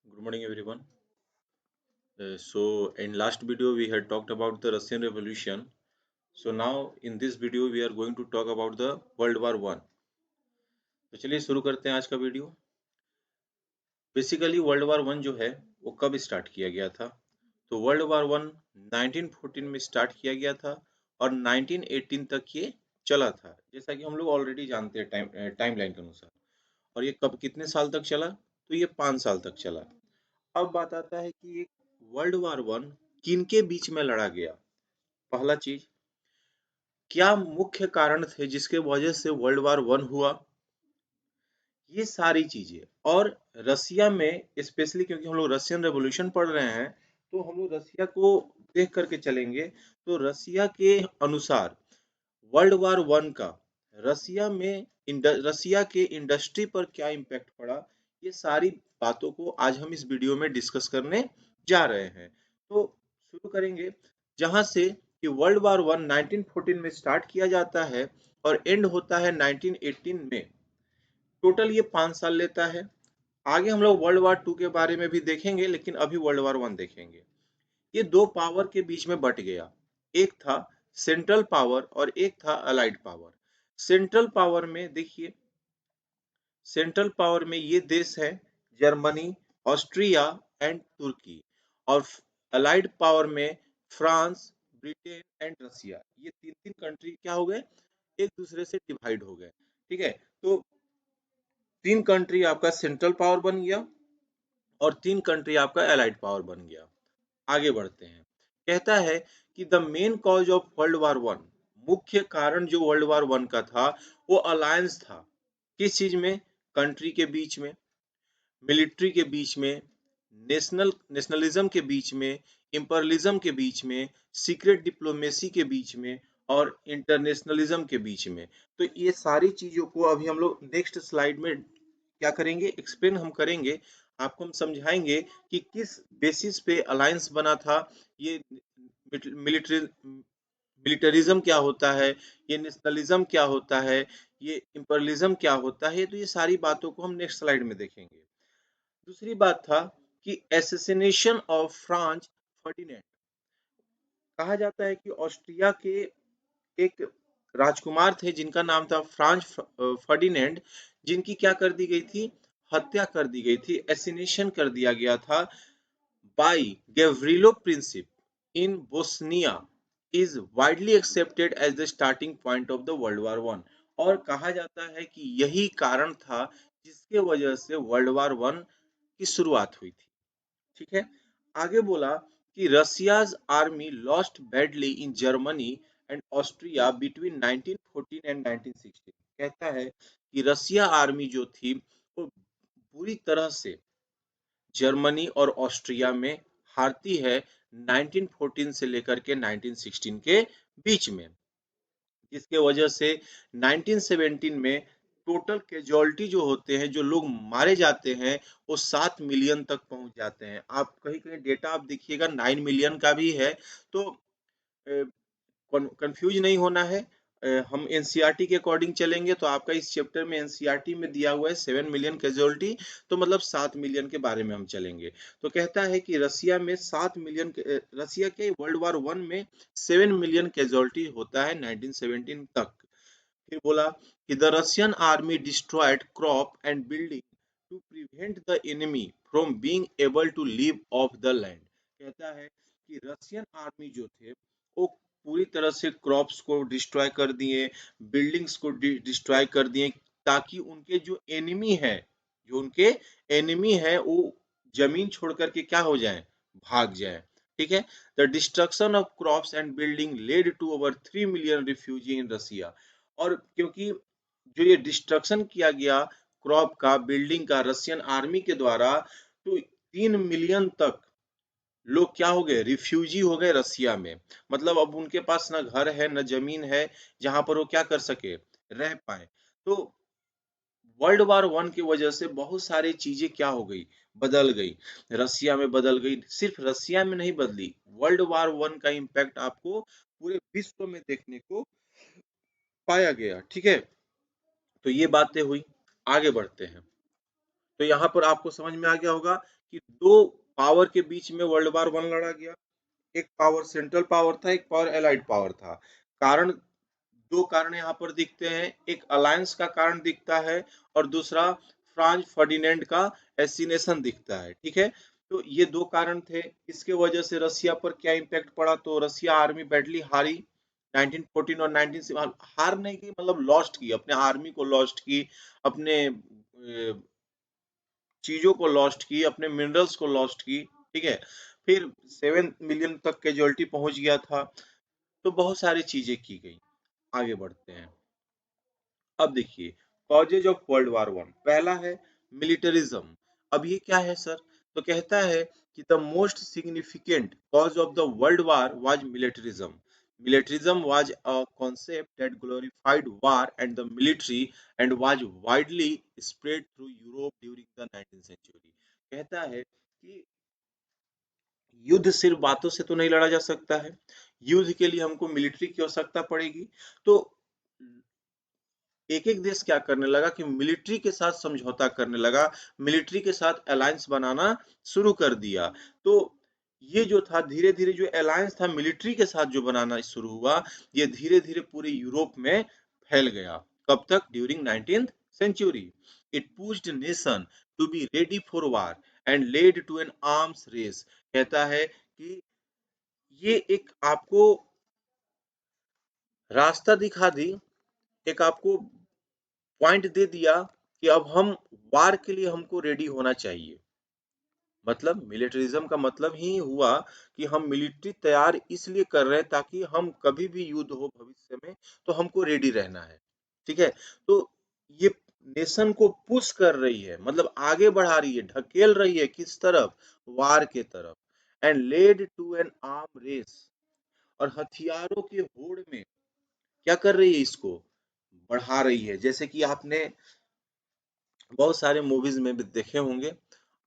Good morning, everyone. So, in last video, we had talked about the Russian Revolution. So now, in this video, we are going to talk about the World War One. तो चलिए शुरू करते हैं आज का video. Basically world war one जो है वो कब स्टार्ट किया गया था? तो वर्ल्ड वार वन 1914 में स्टार्ट किया गया था और 1918 तक ये चला था, जैसा कि हम लोग ऑलरेडी जानते हैं टाइमलाइन के अनुसार। और ये कब कितने साल तक चला? तो ये 5 साल तक चला। अब बात आता है कि एक वर्ल्ड वार वन किन के बीच में लड़ा गया। पहला चीज, क्या मुख्य कारण थे जिसके वजह से वर्ल्ड वार वन हुआ, ये सारी चीजें। और रसिया में स्पेशली, क्योंकि हम लोग रशियन रेवोल्यूशन पढ़ रहे हैं, तो हम लोग रसिया को देख करके चलेंगे। तो रसिया के अनुसार वर्ल्ड वार वन का रसिया के इंडस्ट्री पर क्या इम्पैक्ट पड़ा, ये सारी बातों को आज हम इस वीडियो में डिस्कस करने जा रहे हैं। तो शुरू करेंगे जहां से कि वर्ल्ड वार वन 1914 में स्टार्ट किया जाता है और एंड होता है 1918 में। टोटल ये 5 साल लेता है। आगे हम लोग वर्ल्ड वार टू के बारे में भी देखेंगे, लेकिन अभी वर्ल्ड वार वन देखेंगे। ये दो पावर के बीच में बट गया। एक था सेंट्रल पावर और एक था अलाइड पावर। सेंट्रल पावर में देखिए, सेंट्रल पावर में ये देश है जर्मनी, ऑस्ट्रिया एंड तुर्की। और अलाइड पावर में फ्रांस, ब्रिटेन एंड रसिया। ये तीन तीन कंट्री क्या हो गए, एक दूसरे से डिवाइड हो गए। ठीक है, तो तीन कंट्री आपका सेंट्रल पावर बन गया और तीन कंट्री आपका अलाइड पावर बन गया। आगे बढ़ते हैं। कहता है कि the main cause of world war one, मुख्य कारण जो वर्ल्ड वार वन का था वो अलायंस था। किस चीज में? कंट्री के बीच में, मिलिट्री के बीच में, नेशनलिज्म के बीच में, इंपरलिज्म के बीच में, सीक्रेट डिप्लोमेसी के बीच में और इंटरनेशनलिज्म के बीच में। तो ये सारी चीजों को अभी हम लोग नेक्स्ट स्लाइड में क्या करेंगे, एक्सप्लेन हम करेंगे। आपको हम समझाएंगे कि किस बेसिस पे अलायंस बना था, ये मिलिट्री मिलिटरिज्म क्या होता है, ये नेशनलिज्म क्या होता है, ये इंपरलिज्म क्या होता है। तो ये सारी बातों को हम नेक्स्ट स्लाइड में देखेंगे। दूसरी बात था कि एसेसिनेशन ऑफ फ्रांज फर्डिनेंड। कहा जाता है कि ऑस्ट्रिया के एक राजकुमार थे जिनका नाम था फ्रांज फर्डिनेंड, जिनकी क्या कर दी गई थी, हत्या कर दी गई थी, एसिनेशन कर दिया गया था by Gavrilo Princip in Bosnia, is widely accepted as the starting point of the world war one. और कहा जाता है कि यही कारण था जिसके वजह से वर्ल्ड वार वन की शुरुआत हुई थी। ठीक है, आगे बोला कि Russia's army lost badly in Germany and Austria between 1914 and 1916। कहता है कि रसिया आर्मी जो थी वो बुरी तरह से जर्मनी और ऑस्ट्रिया में हारती है 1914 से लेकर के 1916 के बीच में, जिसके वजह से 1917 में टोटल कैजुअलिटी जो होते हैं, जो लोग मारे जाते हैं, वो 7 मिलियन तक पहुंच जाते हैं। आप कहीं कहीं डेटा आप देखिएगा 9 मिलियन का भी है। तो कंफ्यूज नहीं होना है। हम एनसीईआरटी के अकॉर्डिंग चलेंगे तो आपका इस चैप्टर में एनसीईआरटी में दिया हुआ है 7 मिलियन कैजुअलिटी, तो मतलब 7 मिलियन के बारे में हम चलेंगे। तो कहता है कि रसिया में 7 मिलियन, रसिया के वर्ल्ड वार वन में 7 मिलियन कैजुअलिटी होता है 1917 तक। फिर बोला कि the Russian army destroyed crop and building to prevent the enemy from being able to live off the land. कहता है कि रशियन आर्मी जो थे वो पूरी तरह से क्रॉप्स को डिस्ट्रॉय कर दिए, बिल्डिंग्स को डिस्ट्रॉय कर दिए, ताकि उनके जो उनके एनिमी है वो जमीन छोड़ करके क्या हो जाए, भाग जाए। ठीक है, the destruction of crops and building led to over 3 million refugee in Russia. और क्योंकि जो ये डिस्ट्रक्शन किया गया क्रॉप का, बिल्डिंग का रशियन आर्मी के द्वारा, तो 3 मिलियन तक लोग क्या हो गए, रिफ्यूजी हो गए रसिया में। मतलब अब उनके पास न घर है न जमीन है जहां पर वो क्या कर सके, रह पाए। तो वर्ल्ड वार वन की वजह से बहुत सारी चीजें क्या हो गई, बदल गई। रसिया में बदल गई, सिर्फ रसिया में नहीं बदली, वर्ल्ड वार वन का इम्पैक्ट आपको पूरे विश्व में देखने को पाया गया। ठीक है, तो ये बातें हुई। आगे बढ़ते हैं। तो यहाँ पर आपको समझ में आ गया होगा कि दो पावर के बीच में वर्ल्ड वार वन लड़ा गया। एक पावर सेंट्रल पावर था, एक पावर एलाइड पावर था। कारण, दो कारण यहाँ पर दिखते हैं, एक अलायंस का कारण दिखता है और दूसरा फ्रांज फर्डिनेंड का एसिनेशन दिखता है। ठीक है, तो ये दो कारण थे। इसके वजह से रसिया पर क्या इम्पैक्ट पड़ा, तो रसिया आर्मी बैडली हारी 1914 और 19 से हार नहीं की, मतलब लॉस्ट की, अपने आर्मी को लॉस्ट की, अपने चीजों को लॉस्ट की, अपने मिनरल्स को लॉस्ट की। ठीक है, फिर 7 मिलियन तक कैजुअलिटी पहुंच गया था। तो बहुत सारी चीजें की गई। आगे बढ़ते हैं। अब देखिए, causes of world war one, पहला है मिलिटरिज्म। अब ये क्या है सर, तो कहता है कि the most significant cause of the world war was militarism. Militarism was a concept that glorified war and the military and was widely spread through Europe during the 19th century. कहता है कि युद्ध सिर्फ बातों से तो नहीं लड़ा जा सकता है, युद्ध के लिए हमको मिलिट्री की आवश्यकता पड़ेगी। तो एक एक देश क्या करने लगा कि मिलिट्री के साथ समझौता करने लगा, मिलिट्री के साथ अलायंस बनाना शुरू कर दिया। तो ये जो था धीरे धीरे जो अलायंस था मिलिट्री के साथ जो बनाना शुरू हुआ, ये धीरे धीरे पूरे यूरोप में फैल गया। कब तक, during 19th century. It pushed nation to be ready for war and led to an arms race. कहता है कि ये एक आपको रास्ता दिखा दी, एक आपको पॉइंट दे दिया कि अब हम वार के लिए हमको रेडी होना चाहिए। मतलब मिलिटरिज्म का मतलब ही हुआ कि हम मिलिट्री तैयार इसलिए कर रहे हैं ताकि हम कभी भी युद्ध हो भविष्य में तो हमको रेडी रहना है। ठीक है, तो ये नेशन को पुश कर रही है, मतलब आगे बढ़ा रही है, ढकेल रही है किस तरफ, वार के तरफ। And led to an arm race, और हथियारों के होड़ में क्या कर रही है, इसको बढ़ा रही है। जैसे कि आपने बहुत सारे मूवीज में भी देखे होंगे,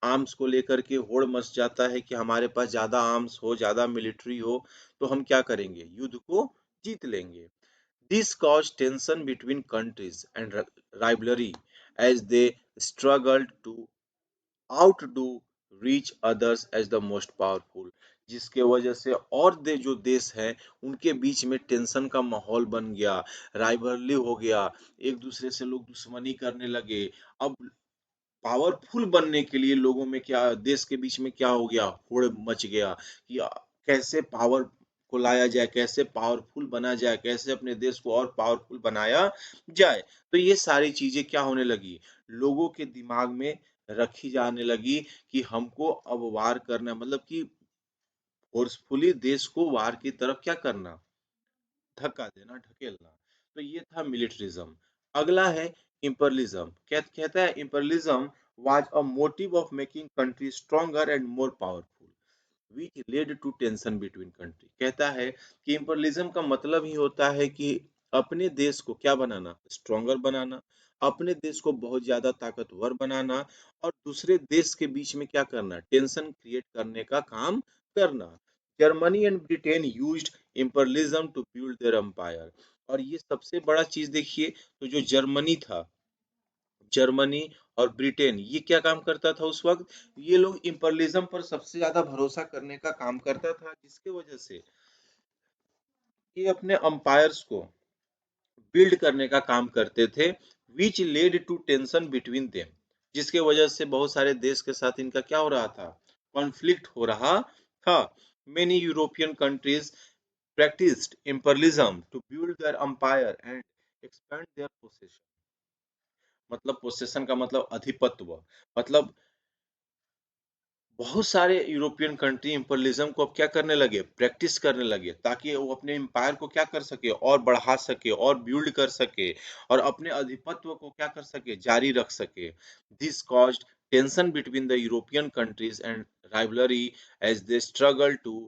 आर्म्स को लेकर के होड़ मच जाता है कि हमारे पास ज्यादा आर्म्स हो, ज्यादा मिलिट्री हो, तो हम क्या करेंगे, युद्ध को जीत लेंगे। This cause tension between countries and rivalry as they struggled to outdo reach others as the most powerful. जिसके वजह से और जो देश हैं उनके बीच में टेंशन का माहौल बन गया, राइवलरी हो गया, एक दूसरे से लोग दुश्मनी करने लगे। अब पावरफुल बनने के लिए लोगों में क्या, देश के बीच में क्या हो गया, होड़ मच गया कि कैसे पावर को लाया जाए, कैसे पावरफुल बना जाए, कैसे अपने देश को और पावरफुल बनाया जाए। तो ये सारी चीजें क्या होने लगी, लोगों के दिमाग में रखी जाने लगी कि हमको अब वार करना, मतलब कि फोर्सफुली देश को वार की तरफ क्या करना, धक्का देना, ढकेलना। तो ये था मिलिटरिज्म। अगला है इंपरलिज्म। क्या कहता है, imperialism was a motive of making country stronger and more powerful which led to tension between country। कहता है कि इंपरलिज्म का मतलब ही होता है कि अपने देश को क्या बनाना, स्ट्रॉन्गर बनाना, अपने देश को बहुत ज्यादा ताकतवर बनाना, और दूसरे देश के बीच में क्या करना, टेंशन क्रिएट करने का काम करना। Germany and Britain used imperialism to build their empire. और ये सबसे बड़ा चीज देखिए, तो जो जर्मनी था, जर्मनी और ब्रिटेन, ये क्या काम करता था उस वक्त, ये लोग इंपरलिज्म पर सबसे ज्यादा भरोसा करने का काम करता था, जिसके वजह से ये अपने अंपायर्स को बिल्ड करने का काम करते थे, which led to tension between them. जिसके वजह से बहुत सारे देश के साथ इनका क्या हो रहा था, कॉन्फ्लिक्ट हो रहा था। Many European countries practiced imperialism to build their empire and expand their possession। मतलब पोसेशन का मतलब अधिपत्य, मतलब बहुत सारे यूरोपियन कंट्री इंपरियलिज्म को अब क्या करने लगे, प्रैक्टिस करने लगे, ताकि वो अपने एम्पायर को क्या कर सके, और बढ़ा सके, और बिल्ड कर सके, और अपने अधिपत्य को क्या कर सके, जारी रख सके। This caused tension between the European countries and rivalry as they struggle to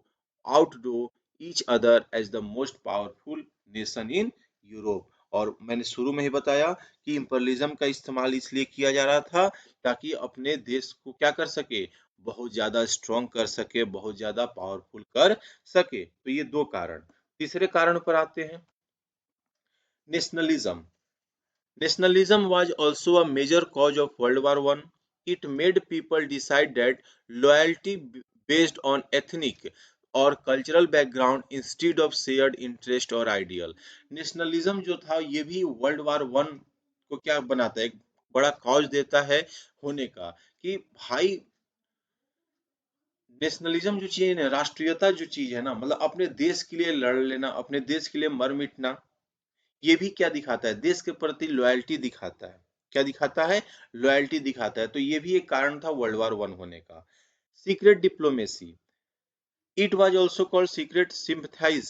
outdo each other as the most powerful nation in Europe. और मैंने शुरू में ही बताया कि इंपरियलिज्म का इस्तेमाल इसलिए किया जा रहा था ताकि अपने देश को क्या कर सके, बहुत ज्यादा स्ट्रॉन्ग कर सके, बहुत ज्यादा पावरफुल कर सके। तो ये दो कारण। तीसरे कारण पर आते हैं, nationalism. Nationalism was also a major cause of world war one. it made people decide that loyalty based on ethnic और cultural background instead of shared interest और आइडियल। नेशनलिज्म जो था ये भी वर्ल्ड वार वन को क्या बनाता है, एक बड़ा कॉज देता है होने का, कि भाई नेशनलिज्म जो चीज है ना, राष्ट्रीयता जो चीज है ना, मतलब अपने देश के लिए लड़ लेना, अपने देश के लिए मर मिटना, ये भी क्या दिखाता है, देश के प्रति लॉयल्टी दिखाता है। क्या दिखाता है, लॉयल्टी दिखाता है। तो ये भी एक कारण था वर्ल्ड वार वन होने का। Secret diplomacy, it was also called secret sympathize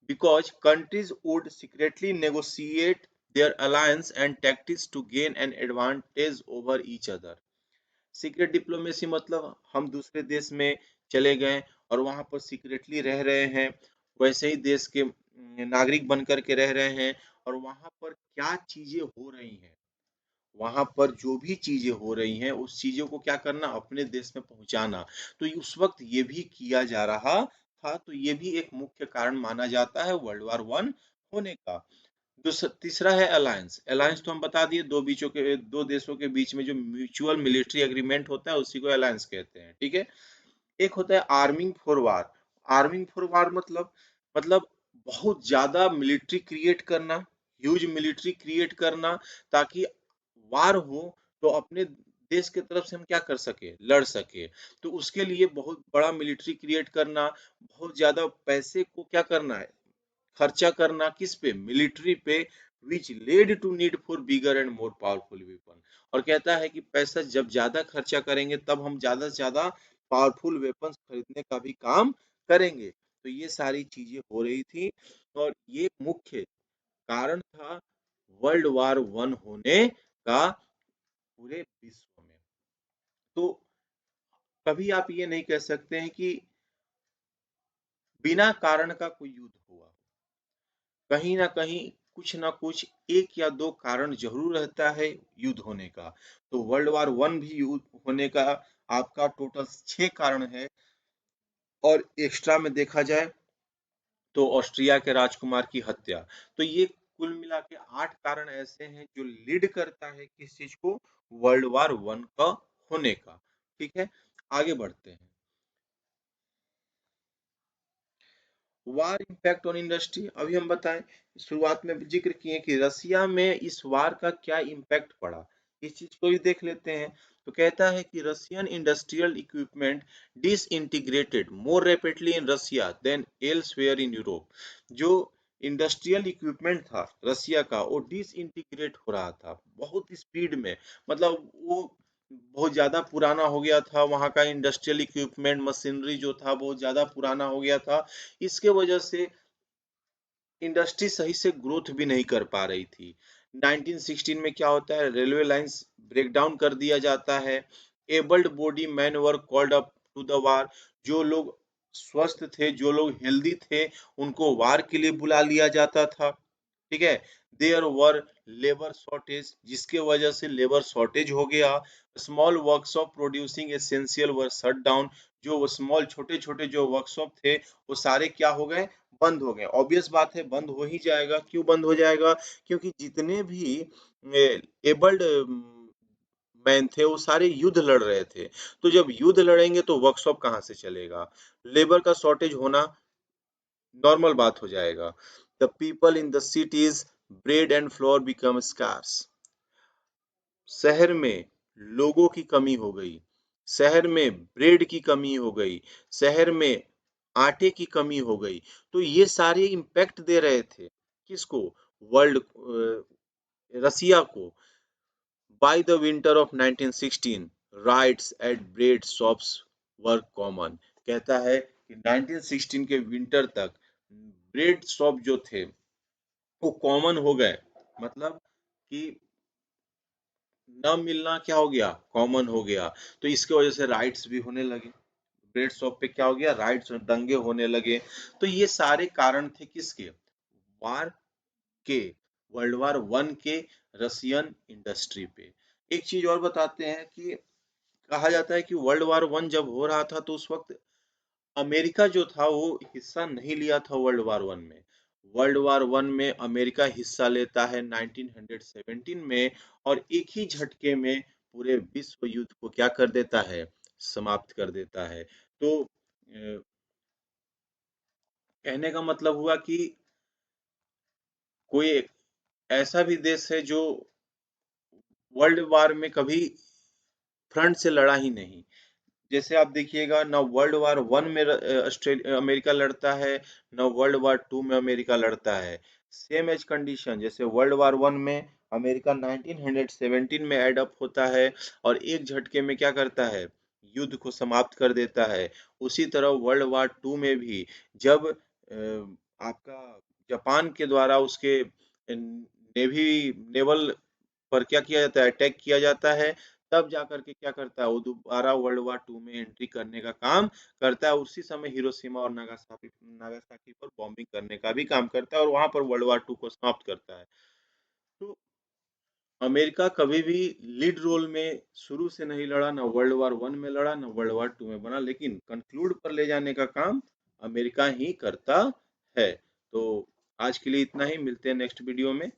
because countries would secretly negotiate their alliance and tactics to gain an advantage over each other। Secret diplomacy मतलब हम दूसरे देश में चले गए और वहां पर सीक्रेटली रह रहे हैं, वैसे ही देश के नागरिक बन करके रह रहे हैं, और वहां पर क्या चीजें हो रही हैं, वहां पर जो भी चीजें हो रही हैं उस चीजों को क्या करना, अपने देश में पहुंचाना। तो उस वक्त ये भी किया जा रहा था। तो ये भी एक मुख्य कारण माना जाता है वर्ल्ड वार वन होने का। तीसरा है अलायंस। अलायंस तो हम बता दिए, दो देशों के बीच में जो म्यूचुअल मिलिट्री एग्रीमेंट होता है उसी को अलायंस कहते हैं, ठीक है। एक होता है arming for war. Arming for वार मतलब बहुत ज्यादा मिलिट्री क्रिएट करना, ह्यूज मिलिट्री क्रिएट करना, ताकि वार हो तो अपने देश के तरफ से हम क्या कर सके, लड़ सके। तो उसके लिए बहुत बड़ा मिलिट्री क्रिएट करना, बहुत ज्यादा पैसे को क्या करना है, खर्चा करना, किस पे, मिलिट्री पे, which led to need for bigger and more powerful weapon. और कहता है कि पैसा जब ज्यादा खर्चा करेंगे तब हम ज्यादा से ज्यादा पावरफुल वेपन्स खरीदने का भी काम करेंगे। तो ये सारी चीजें हो रही थी, और ये मुख्य कारण था वर्ल्ड वार वन होने का पूरे विश्व में। तो कभी आप ये नहीं कह सकते हैं कि बिना कारण का कोई युद्ध हुआ। कहीं ना कहीं कुछ ना कुछ एक या दो कारण जरूर रहता है युद्ध होने का। तो वर्ल्ड वार वन भी युद्ध होने का आपका टोटल 6 कारण है, और एक्स्ट्रा में देखा जाए तो ऑस्ट्रिया के राजकुमार की हत्या। तो ये कुल मिला के 8 कारण ऐसे हैं जो लीड करता है किस चीज को, वर्ल्ड वार वन का होने का। ठीक है, आगे बढ़ते हैं। वार इम्पैक्ट ऑन इंडस्ट्री, अभी हम बताएं, शुरुआत में जिक्र किए कि रसिया में इस वार का क्या इम्पैक्ट पड़ा, इस चीज को भी देख लेते हैं। तो कहता है कि Russian industrial equipment disintegrated more rapidly in Russia than elsewhere in Europe. जो इंडस्ट्रियल इक्विपमेंट था रसिया का, वो डिसइंटीग्रेट हो रहा था बहुत स्पीड में, मतलब वो बहुत ज्यादा पुराना हो गया था, वहां का इंडस्ट्रियल इक्विपमेंट मशीनरी जो था बहुत ज्यादा पुराना हो गया था। इसके वजह से इंडस्ट्री सही से ग्रोथ भी नहीं कर पा रही थी। 1916 में क्या होता है, रेलवे लाइंस ब्रेक डाउन कर दिया जाता है। Abled body man were called up to the war. जो लोग स्वस्थ थे, जो लोग हेल्दी थे, उनको वार के लिए बुला लिया जाता था। ठीक है, देयर वर लेबर शॉर्टेज, जिसके वजह से लेबर शॉर्टेज हो गया। स्मॉल वर्कशॉप प्रोड्यूसिंग एसेंशियल वर शट डाउन। जो स्मॉल छोटे छोटे जो वर्कशॉप थे वो सारे क्या हो गए, बंद हो गए। ऑब्वियस बात है बंद हो ही जाएगा। क्यों बंद हो जाएगा, क्योंकि जितने भी एबल्ड मैन थे वो सारे युद्ध लड़ रहे थे। तो जब युद्ध लड़ेंगे तो वर्कशॉप कहाँ से चलेगा, लेबर का शॉर्टेज होना नॉर्मल बात हो जाएगा। The people in the cities bread and flour become scarce. शहर में लोगों की कमी हो गई, शहर में ब्रेड की कमी हो गई, शहर में आटे की कमी हो गई। तो ये सारे इम्पैक्ट दे रहे थे किसको, वर्ल्ड रसिया को। By the winter of 1916 riots at bread shops were common. कहता है कि 1916 के विंटर तक ब्रेड शॉप जो थे वो कॉमन हो गए, मतलब कि न मिलना क्या हो गया, कॉमन हो गया। तो इसके वजह से राइट्स भी होने लगे, ब्रेड शॉप पे क्या हो गया, राइट्स दंगे होने लगे। तो ये सारे कारण थे किसके, वार के, वर्ल्ड वार वन के, रसियन इंडस्ट्री पे। एक चीज और बताते हैं कि कहा जाता है कि वर्ल्ड वार वन जब हो रहा था तो उस वक्त अमेरिका जो था वो हिस्सा नहीं लिया था वर्ल्ड वार वन में। वर्ल्ड वार वन में अमेरिका हिस्सा लेता है 1917 में, और एक ही झटके में पूरे विश्व युद्ध को क्या कर देता है, समाप्त कर देता है। तो कहने का मतलब हुआ कि कोई ऐसा भी देश है जो वर्ल्ड वार में कभी फ्रंट से लड़ा ही नहीं। जैसे आप देखिएगा, न वर्ल्ड वार वन में अमेरिका लड़ता है, न वर्ल्ड वार टू में अमेरिका लड़ता है। सेम एज कंडीशन, जैसे वर्ल्ड वार वन में अमेरिका 1917 में एड अप होता है और एक झटके में क्या करता है, युद्ध को समाप्त कर देता है। उसी तरह वर्ल्ड वार टू में भी जब आपका जापान के द्वारा उसके नेवल पर क्या किया जाता है, अटैक किया जाता है, तब जाकर के क्या करता है, वो दोबारा वर्ल्ड वार टू में एंट्री करने का काम करता है। उसी समय हिरोशिमा और नागासाकी नागासाकी पर बॉम्बिंग करने का भी काम करता है और वहां पर वर्ल्ड वार टू को समाप्त करता है। तो अमेरिका कभी भी लीड रोल में शुरू से नहीं लड़ा, ना वर्ल्ड वार वन में लड़ा, ना वर्ल्ड वार टू में बना, लेकिन कंक्लूड पर ले जाने का काम अमेरिका ही करता है। तो आज के लिए इतना ही, मिलते हैं नेक्स्ट वीडियो में।